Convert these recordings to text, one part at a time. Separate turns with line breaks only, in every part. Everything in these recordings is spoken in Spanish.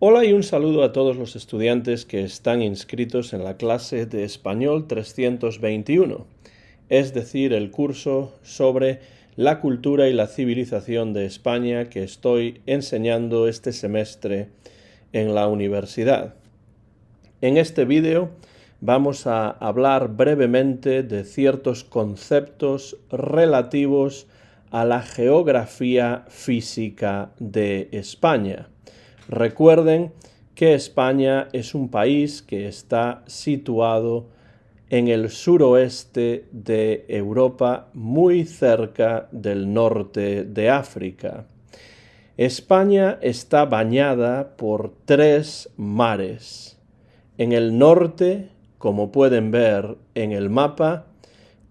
Hola y un saludo a todos los estudiantes que están inscritos en la clase de Español 321, es decir, el curso sobre la cultura y la civilización de España que estoy enseñando este semestre en la universidad. En este vídeo vamos a hablar brevemente de ciertos conceptos relativos a la geografía física de España. Recuerden que España es un país que está situado en el suroeste de Europa, muy cerca del norte de África. España está bañada por 3 mares. En el norte, como pueden ver en el mapa,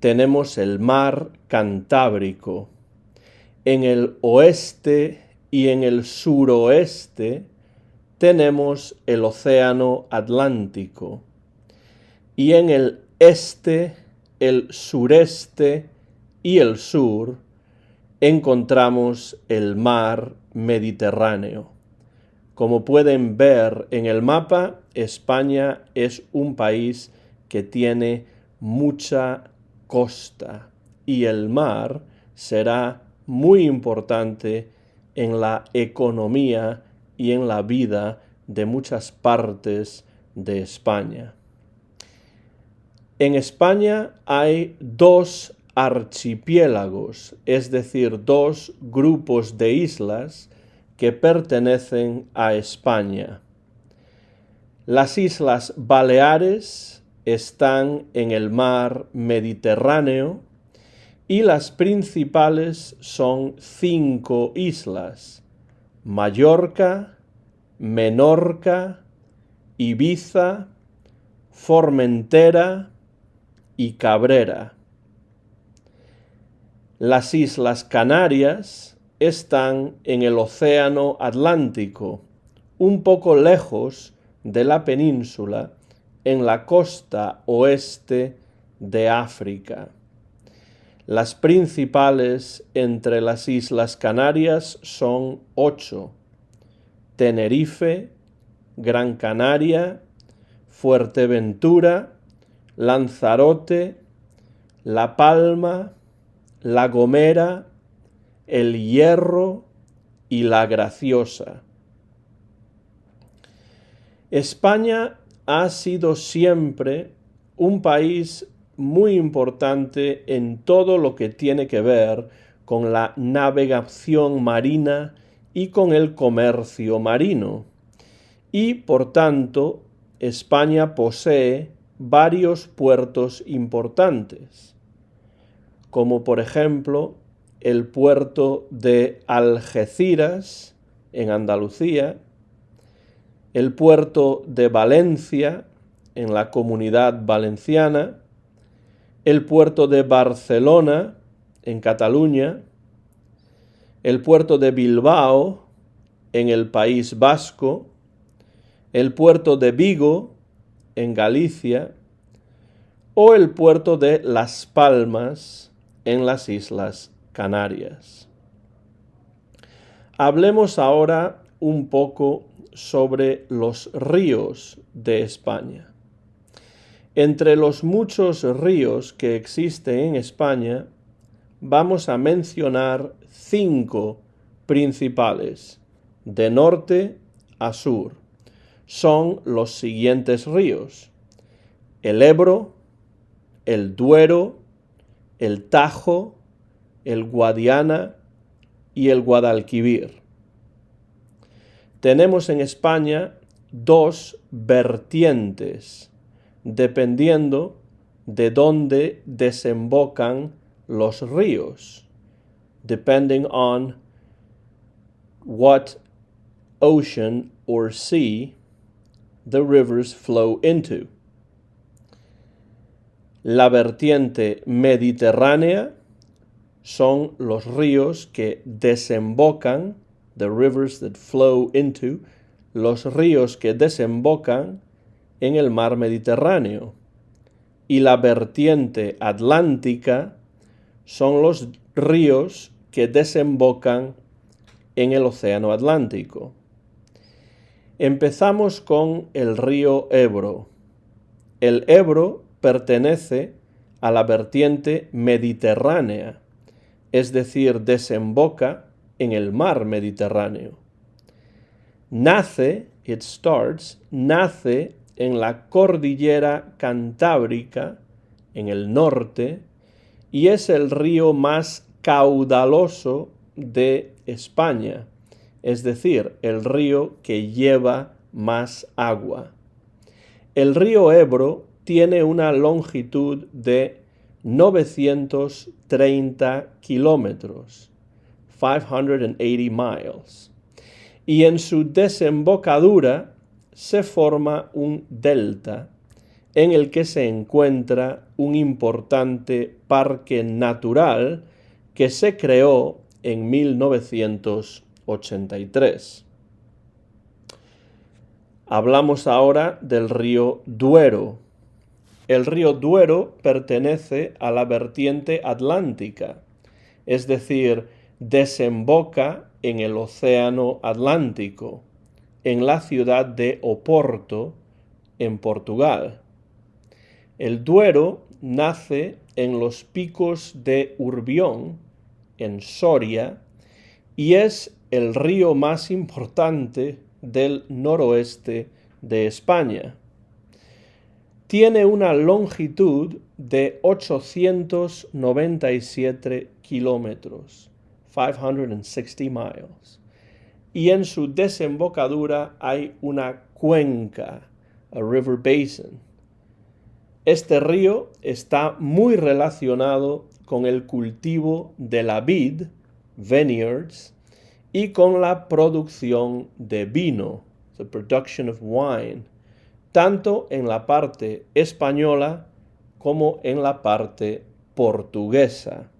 tenemos el mar Cantábrico. En el oeste y en el suroeste tenemos el océano Atlántico. Y en el este, el sureste y el sur encontramos el mar Mediterráneo. Como pueden ver en el mapa, España es un país que tiene mucha costa y el mar será muy importante en la economía y en la vida de muchas partes de España. En España hay 2 archipiélagos, es decir, 2 grupos de islas que pertenecen a España. Las Islas Baleares están en el mar Mediterráneo y las principales son 5 islas: Mallorca, Menorca, Ibiza, Formentera y Cabrera. Las Islas Canarias están en el océano Atlántico, un poco lejos de la península, en la costa oeste de África. Las principales entre las Islas Canarias son 8: Tenerife, Gran Canaria, Fuerteventura, Lanzarote, La Palma, La Gomera, El Hierro y La Graciosa. España ha sido siempre un país muy importante en todo lo que tiene que ver con la navegación marina y con el comercio marino. Y, por tanto, España posee varios puertos importantes, como por ejemplo el puerto de Algeciras, en Andalucía, el puerto de Valencia, en la Comunidad Valenciana, el puerto de Barcelona, en Cataluña, el puerto de Bilbao, en el País Vasco, el puerto de Vigo, en Galicia, o el puerto de Las Palmas, en las Islas Canarias. Hablemos ahora un poco sobre los ríos de España. Entre los muchos ríos que existen en España, vamos a mencionar 5 principales, de norte a sur. Son los siguientes ríos: el Ebro, el Duero, el Tajo, el Guadiana y el Guadalquivir. Tenemos en España 2 vertientes, dependiendo de dónde desembocan los ríos, depending on what ocean or sea the rivers flow into. La vertiente mediterránea son los ríos que desembocan, the rivers that flow into, los ríos que desembocan en el mar Mediterráneo. Y la vertiente atlántica son los ríos que desembocan en el océano Atlántico. Empezamos con el río Ebro. El Ebro pertenece a la vertiente mediterránea, es decir, desemboca en el mar Mediterráneo. Nace en la cordillera Cantábrica, en el norte, y es el río más caudaloso de España, es decir, el río que lleva más agua. El río Ebro tiene una longitud de 930 kilómetros, 580 miles, y en su desembocadura se forma un delta en el que se encuentra un importante parque natural que se creó en 1983. Hablamos ahora del río Duero. El río Duero pertenece a la vertiente atlántica, es decir, desemboca en el océano Atlántico, en la ciudad de Oporto, en Portugal. El Duero nace en los picos de Urbión, en Soria, y es el río más importante del noroeste de España. Tiene una longitud de 897 kilómetros, 560 miles, y en su desembocadura hay una cuenca, a river basin. Este río está muy relacionado con el cultivo de la vid, vineyards, y con la producción de vino, the production of wine, tanto en la parte española como en la parte portuguesa.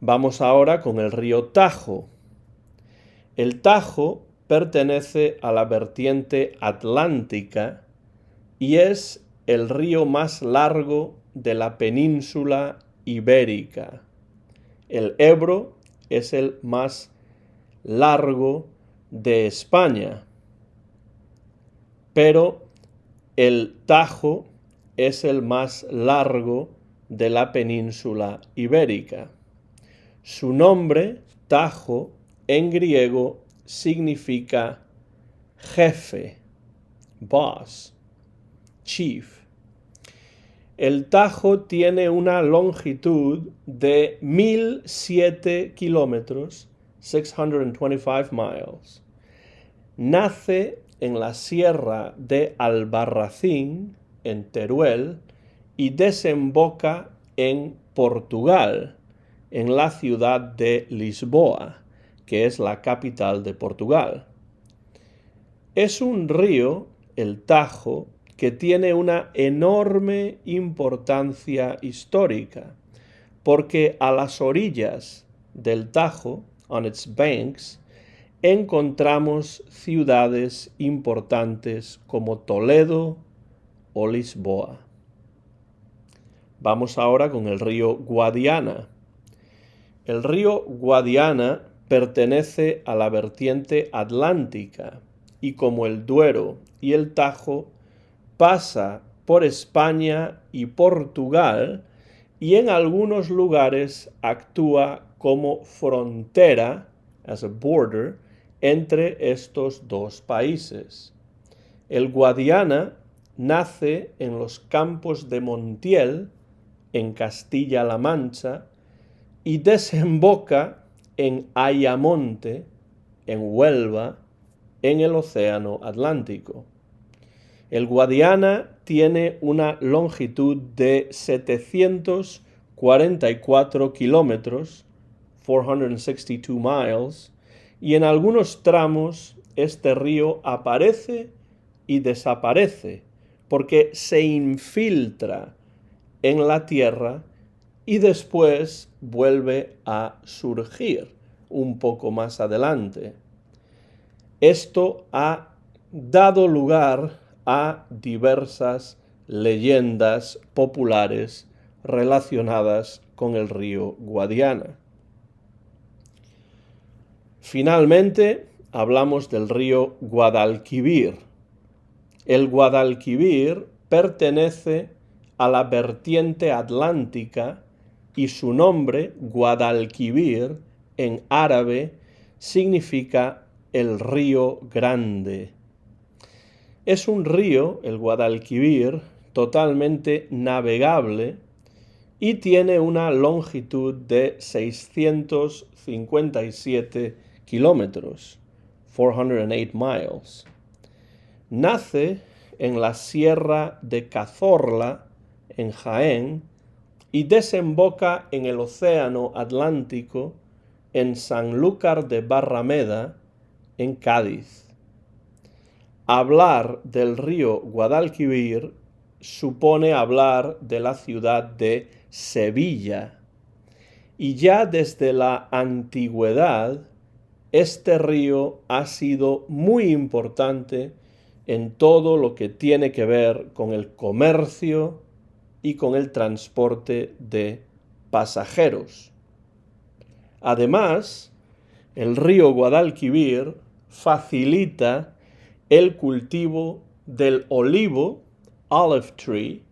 Vamos ahora con el río Tajo. El Tajo pertenece a la vertiente atlántica y es el río más largo de la península ibérica. El Ebro es el más largo de España, pero el Tajo es el más largo de la península ibérica. Su nombre, Tajo, en griego significa jefe, boss, chief. El Tajo tiene una longitud de 1007 kilómetros, 625 miles. Nace en la sierra de Albarracín, en Teruel, y desemboca en Portugal, en la ciudad de Lisboa, que es la capital de Portugal. Es un río, el Tajo, que tiene una enorme importancia histórica, porque a las orillas del Tajo, on its banks, encontramos ciudades importantes como Toledo o Lisboa. Vamos ahora con el río Guadiana. El río Guadiana pertenece a la vertiente atlántica y como el Duero y el Tajo pasa por España y Portugal y en algunos lugares actúa como frontera, as a border, entre estos dos países. El Guadiana nace en los campos de Montiel, en Castilla-La Mancha, y desemboca en Ayamonte, en Huelva, en el océano Atlántico. El Guadiana tiene una longitud de 744 kilómetros, 462 miles, y en algunos tramos este río aparece y desaparece porque se infiltra en la tierra y después vuelve a surgir un poco más adelante. Esto ha dado lugar a diversas leyendas populares relacionadas con el río Guadiana. Finalmente, hablamos del río Guadalquivir. El Guadalquivir pertenece a la vertiente atlántica y su nombre, Guadalquivir, en árabe, significa el río grande. Es un río, el Guadalquivir, totalmente navegable y tiene una longitud de 657 kilómetros, 408 miles. Nace en la Sierra de Cazorla, en Jaén, y desemboca en el Océano Atlántico en Sanlúcar de Barrameda, en Cádiz. Hablar del río Guadalquivir supone hablar de la ciudad de Sevilla, y ya desde la antigüedad este río ha sido muy importante en todo lo que tiene que ver con el comercio y con el transporte de pasajeros. Además, el río Guadalquivir facilita el cultivo del olivo, olive tree,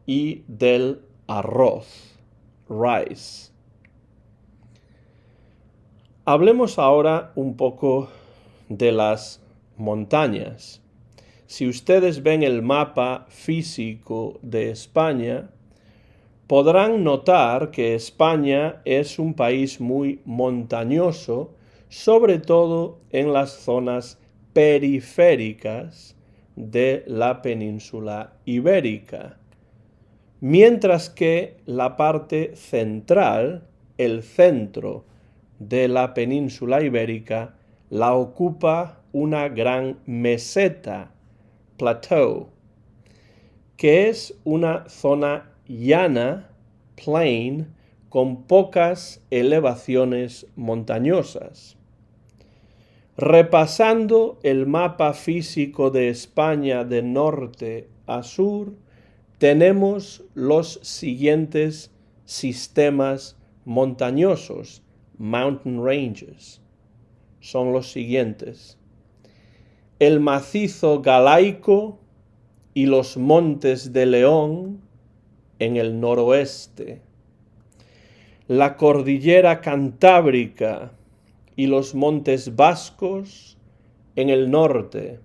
y del arroz, rice. Hablemos ahora un poco de las montañas. Si ustedes ven el mapa físico de España, podrán notar que España es un país muy montañoso, sobre todo en las zonas periféricas de la península ibérica, mientras que la parte central, el centro de la península ibérica, la ocupa una gran meseta, plateau, que es una zona llana, plain, con pocas elevaciones montañosas. Repasando el mapa físico de España de norte a sur, tenemos los siguientes sistemas montañosos, mountain ranges. Son los siguientes: el macizo galaico y los montes de León en el noroeste, la cordillera cantábrica y los montes vascos en el norte,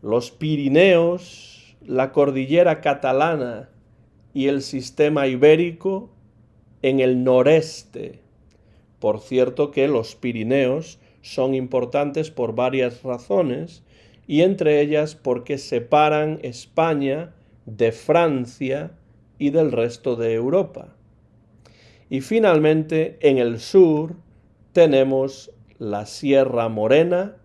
los Pirineos, la cordillera catalana y el sistema ibérico en el noreste. Por cierto que los Pirineos son importantes por varias razones, y entre ellas porque separan España de Francia y del resto de Europa. Y finalmente, en el sur tenemos la Sierra Morena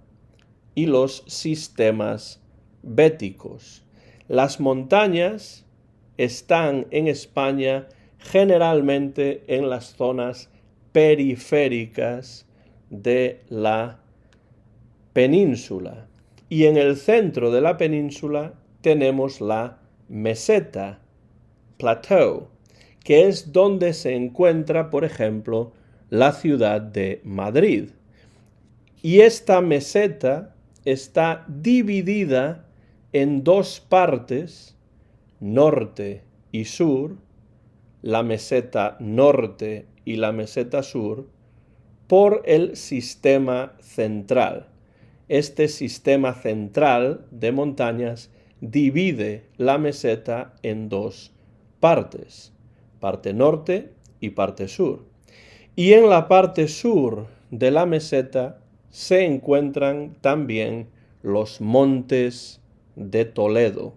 y los sistemas béticos. Las montañas están en España generalmente en las zonas periféricas de la península. Y en el centro de la península tenemos la meseta, plateau, que es donde se encuentra, por ejemplo, la ciudad de Madrid. Y esta meseta está dividida en dos partes, norte y sur, la meseta norte y la meseta sur, por el sistema central. Este sistema central de montañas divide la meseta en dos partes, parte norte y parte sur. Y en la parte sur de la meseta se encuentran también los montes de Toledo.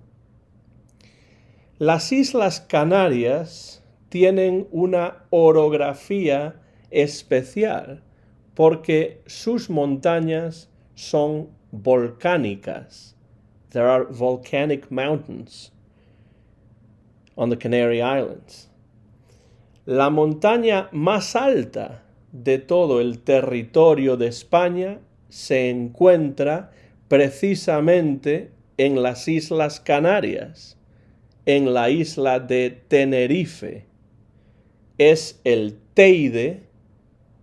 Las Islas Canarias tienen una orografía especial porque sus montañas son volcánicas. There are volcanic mountains on the Canary Islands. La montaña más alta de todo el territorio de España se encuentra precisamente en las Islas Canarias, en la isla de Tenerife. Es el Teide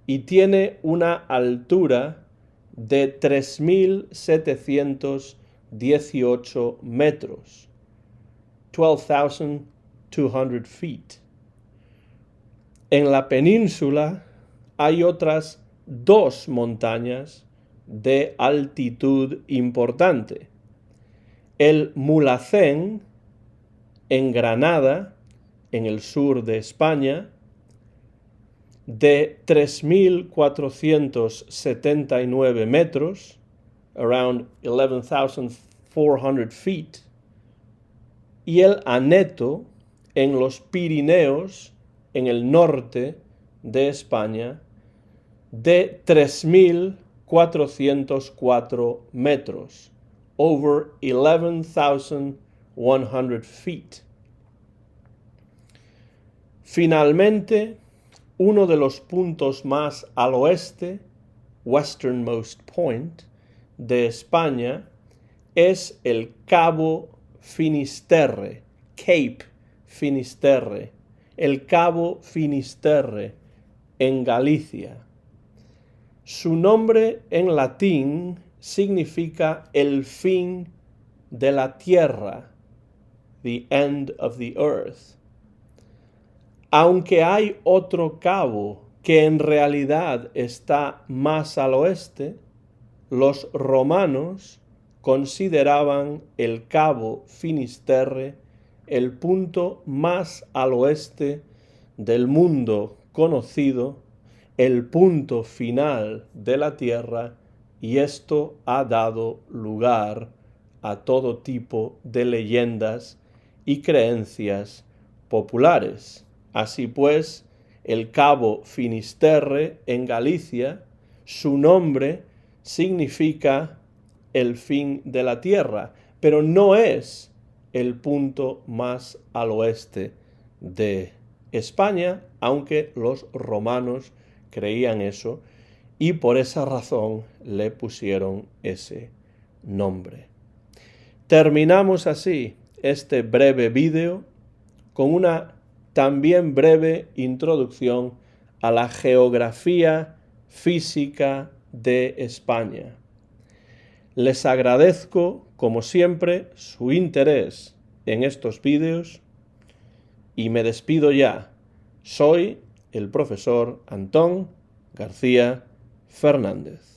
y tiene una altura de 3.718 metros, 12,200 feet. En la península hay otras dos montañas de altitud importante. El Mulhacén, en Granada, en el sur de España, de 3.479 metros, around 11,400 feet, y el Aneto, en los Pirineos, en el norte de España, de 3.404 metros, over 11,100 feet. Finalmente, uno de los puntos más al oeste, westernmost point, de España es el Cabo Finisterre, Cape Finisterre, el Cabo Finisterre en Galicia. Su nombre en latín significa el fin de la tierra, the end of the earth. Aunque hay otro cabo que en realidad está más al oeste, los romanos consideraban el Cabo Finisterre el punto más al oeste del mundo conocido, el punto final de la tierra, y esto ha dado lugar a todo tipo de leyendas y creencias populares. Así pues, el Cabo Finisterre en Galicia, su nombre significa el fin de la tierra, pero no es el punto más al oeste de España, aunque los romanos creían eso y por esa razón le pusieron ese nombre. Terminamos así este breve vídeo con una también breve introducción a la geografía física de España. Les agradezco, como siempre, su interés en estos vídeos y me despido ya. Soy el profesor Antón García Fernández.